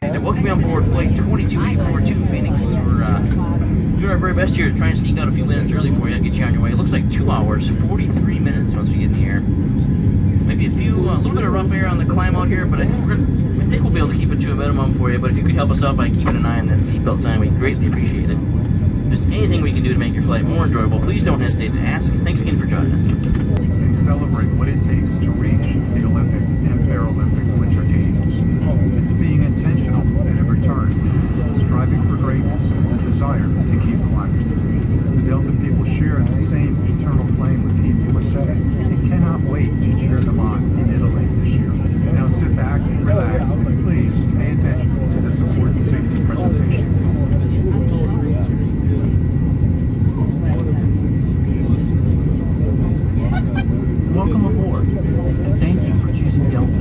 And welcome me on board Flight 22842 Phoenix. We're doing our very best here to try and sneak out a few minutes early for you, get you on your way. It looks like 2 hours, 43 minutes once we get in the air. Maybe a little bit of rough air on the climb out here, but I think we'll be able to keep it to a minimum for you. But if you could help us out by keeping an eye on that seatbelt sign, we'd greatly appreciate it. If there's anything we can do to make your flight more enjoyable, please don't hesitate to ask. Thanks again for joining us. And celebrate what it takes to reach the Olympic and Paralympic Winter Games. It's being intentional at every turn, striving for greatness and the desire to keep climbing. The Delta people share the same eternal flame with Team USA and cannot wait to cheer them on in Italy this year. Now sit back, relax, and please pay attention to this important safety presentation. Welcome aboard, and thank you for choosing Delta.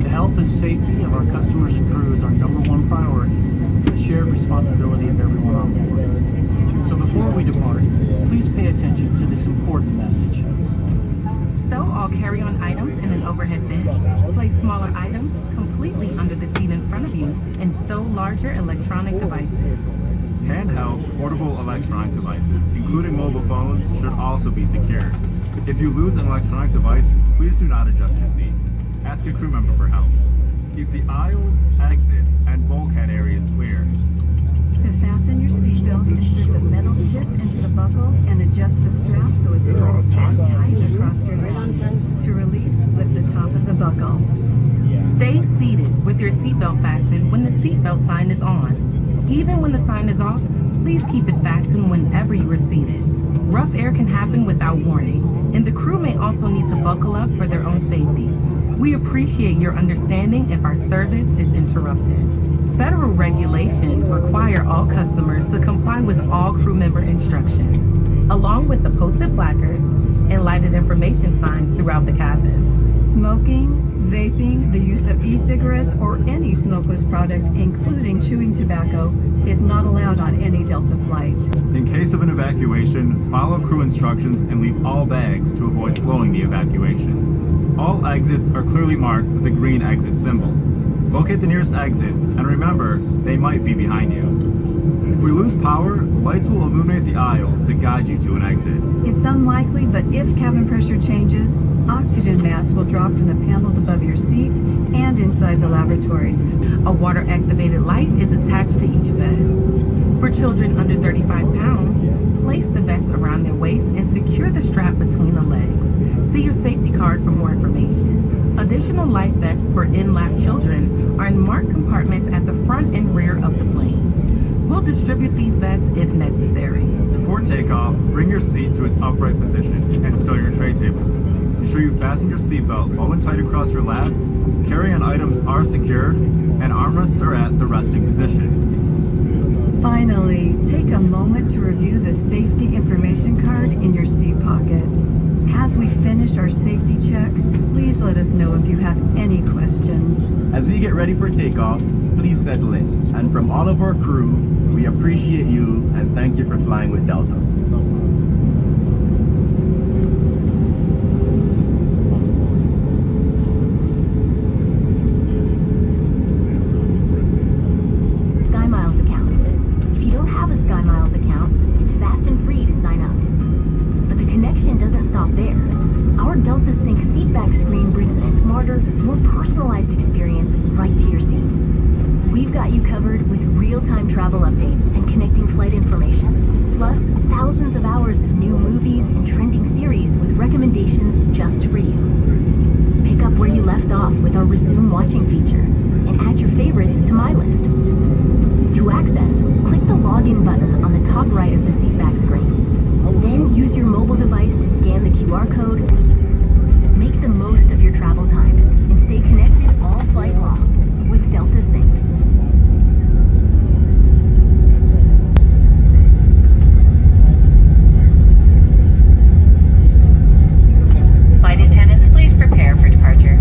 The health and safety of our customers and crew is our #1 priority, the shared responsibility of everyone on board. So before we depart, please pay attention to this important message. Stow all carry-on items in an overhead bin. Place smaller items completely under the seat in front of you, and stow larger electronic devices. Handheld, portable electronic devices, including mobile phones, should also be secured. If you lose an electronic device, please do not adjust your seat. Ask a crew member for help. Keep the aisles, exits, and bulkhead areas clear. To fasten your seatbelt, insert the metal tip into the buckle and adjust the strap so it's firm and tight across your leg. To release, lift the top of the buckle. Stay seated with your seatbelt fastened when the seatbelt sign is on. Even when the sign is off, please keep it fastened whenever you are seated. Rough air can happen without warning, and the crew may also need to buckle up for their own safety. We appreciate your understanding if our service is interrupted. Federal regulations require all customers to comply with all crew member instructions, along with the posted placards and lighted information signs throughout the cabin. Smoking, vaping, the use of e-cigarettes, or any smokeless product, including chewing tobacco, is not allowed on any Delta flight. In case of an evacuation, follow crew instructions and leave all bags to avoid slowing the evacuation. All exits are clearly marked with the green exit symbol. Locate the nearest exits, and remember, they might be behind you. If we lose power, lights will illuminate the aisle to guide you to an exit. It's unlikely, but if cabin pressure changes, oxygen masks will drop from the panels above your seat and inside the lavatories. A water-activated light is attached to each vest. For children under 35 pounds, place the vest around their waist and secure the strap between the legs. See your safety card for more information. Additional life vests for in-lap children are in marked compartments at the front and rear of the plane. We'll distribute these vests if necessary. Before takeoff, bring your seat to its upright position and stow your tray table. Ensure you fasten your seatbelt low and tight across your lap, carry-on items are secure, and armrests are at the resting position. Finally, take a moment to review the safety information card in your seat pocket. As we finish our safety check, please let us know if you have any questions. As we get ready for takeoff, please settle in. And from all of our crew, we appreciate you and thank you for flying with Delta. SkyMiles account. If you don't have a SkyMiles account, it's fast and free to sign up. But the connection doesn't stop there. Our Delta Sync seatback screen brings a smarter, more personalized experience right to your seat. We've got you covered with real-time travel updates and connecting flight information, plus thousands of hours of new movies and trending series with recommendations just for you. Pick up where you left left off with our resume watching feature and add your favorites to my list. To access, click the login button on the top right of the seatback screen. Then use your mobile device to scan the QR code. Make the most of your travel time and stay connected all flight long with Delta Sync. Flight attendants, please prepare for departure.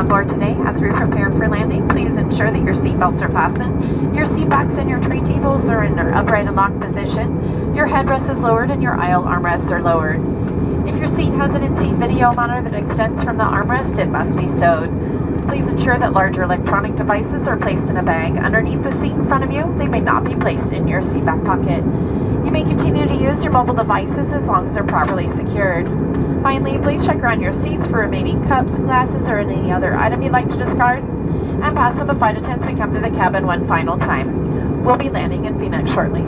on board today. As we prepare for landing, please ensure that your seatbelts are fastened, your seat backs and your tray tables are in their upright and locked position, your headrest is lowered, and your aisle armrests are lowered. If your seat has an in-seat video monitor that extends from the armrest, it must be stowed. Please ensure that larger electronic devices are placed in a bag underneath the seat in front of you. They may not be placed in your seat back pocket. You may continue to use your mobile devices as long as they're properly secured. Finally, please check around your seats for remaining cups, glasses, or any other item you'd like to discard, and pass them to flight attendants when we come to the cabin one final time. We'll be landing in Phoenix shortly.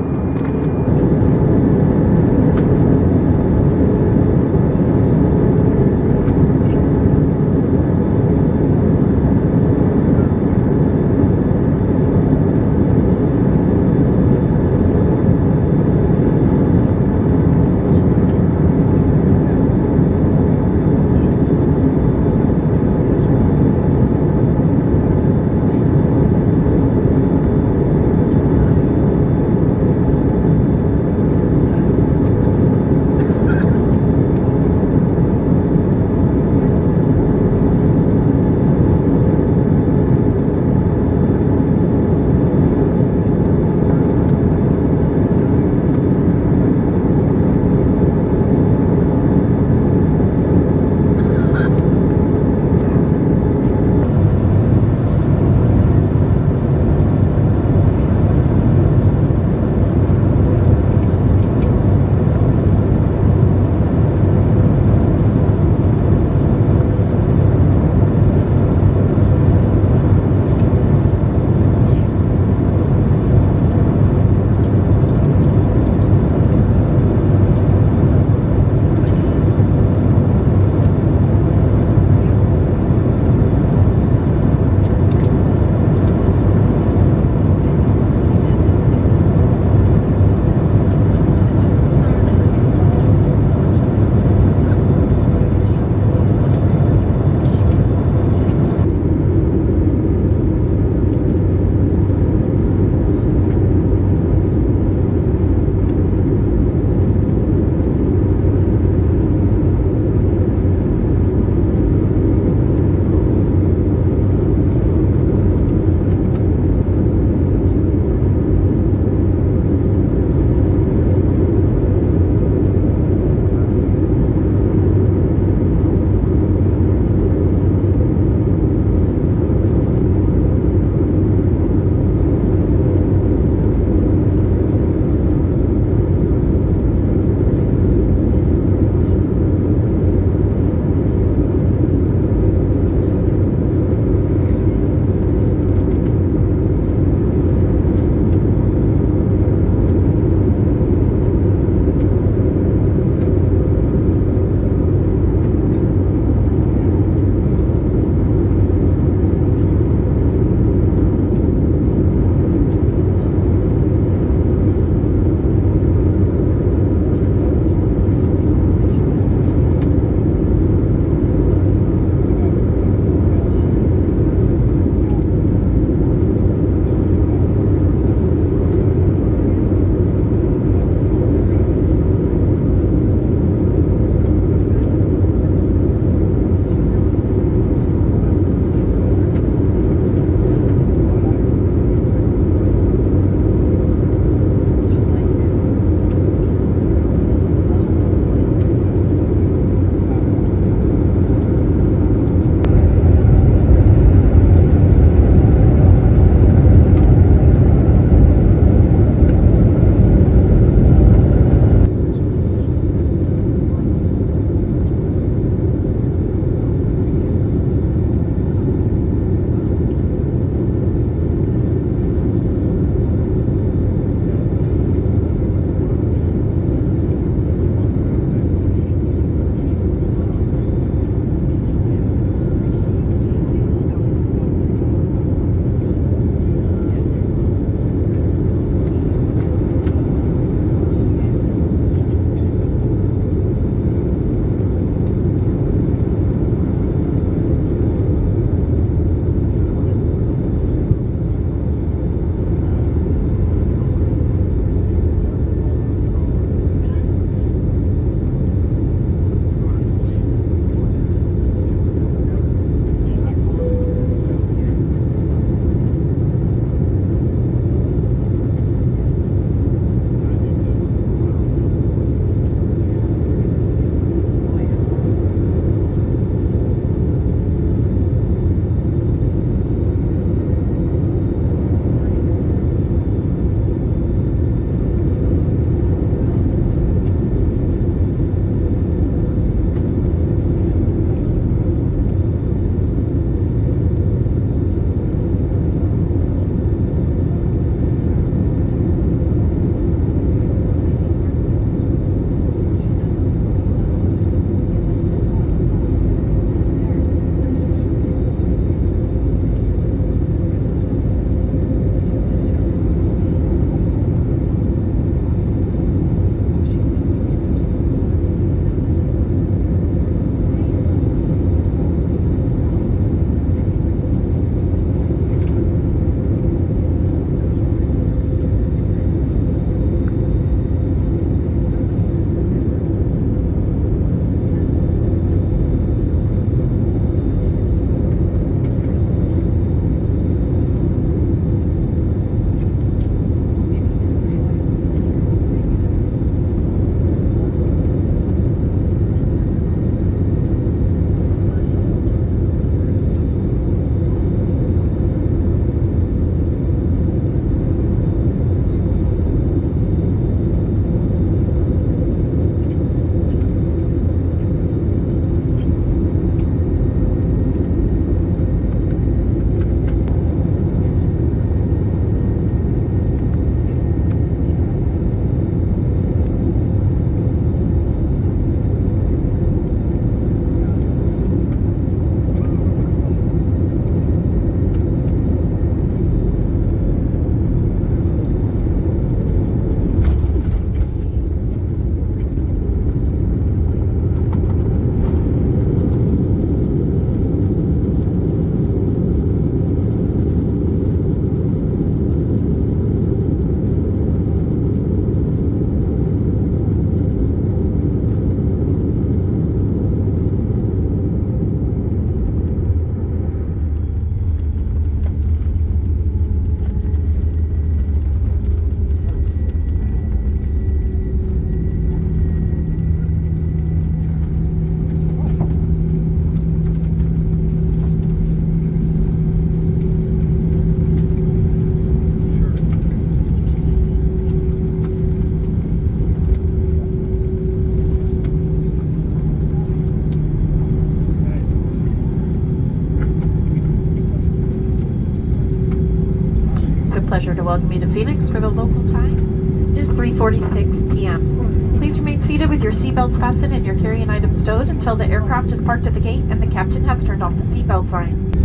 to welcome you to Phoenix for the local time. It is 3:46 p.m. Please remain seated with your seatbelts fastened and your carry-on items stowed until the aircraft is parked at the gate and the captain has turned off the seatbelt sign.